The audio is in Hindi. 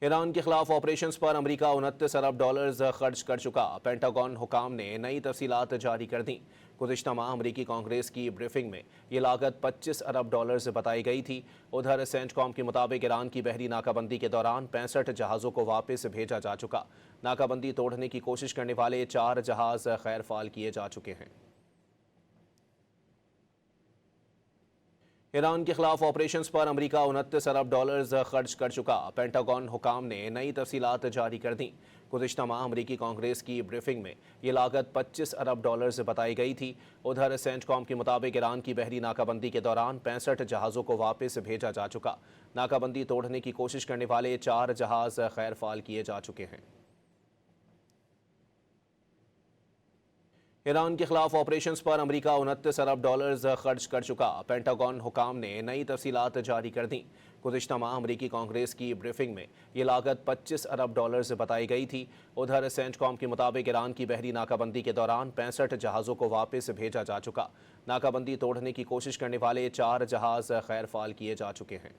ईरान के खिलाफ ऑपरेशंस पर अमेरिका 29 अरब डॉलर्स खर्च कर चुका। पेंटागन हुकाम ने नई तफसीलात जारी कर दी। गुज़िश्ता माह अमरीकी कांग्रेस की ब्रीफिंग में ये लागत 25 अरब डॉलर्स बताई गई थी। उधर सेंटकॉम के मुताबिक ईरान की बहरी नाकाबंदी के दौरान 65 जहाज़ों को वापस भेजा जा चुका। नाकाबंदी तोड़ने की कोशिश करने वाले 4 जहाज़ खैर फाल किए जा चुके हैं। ईरान के खिलाफ ऑपरेशंस पर अमेरिका 29 अरब डॉलर्स खर्च कर चुका। पेंटागन हुकाम ने नई तफसीलात जारी कर दी। गुज़िश्ता माह अमरीकी कांग्रेस की ब्रीफिंग में ये लागत 25 अरब डॉलर्स बताई गई थी। उधर सेंटकॉम के मुताबिक ईरान की बहरी नाकाबंदी के दौरान 65 जहाज़ों को वापस भेजा जा चुका। नाकाबंदी तोड़ने की कोशिश करने वाले 4 जहाज़ खैर फाल किए जा चुके हैं। ईरान के खिलाफ ऑपरेशंस पर अमेरिका 29 अरब डॉलर्स खर्च कर चुका। पेंटागन हुकाम ने नई तफसीलात जारी कर दी। गुज़िश्ता माह अमरीकी कांग्रेस की ब्रीफिंग में ये लागत 25 अरब डॉलर्स बताई गई थी। उधर सेंटकॉम के मुताबिक ईरान की बहरी नाकाबंदी के दौरान 65 जहाज़ों को वापस भेजा जा चुका। नाकाबंदी तोड़ने की कोशिश करने वाले 4 जहाज़ खैर फाल किए जा चुके हैं।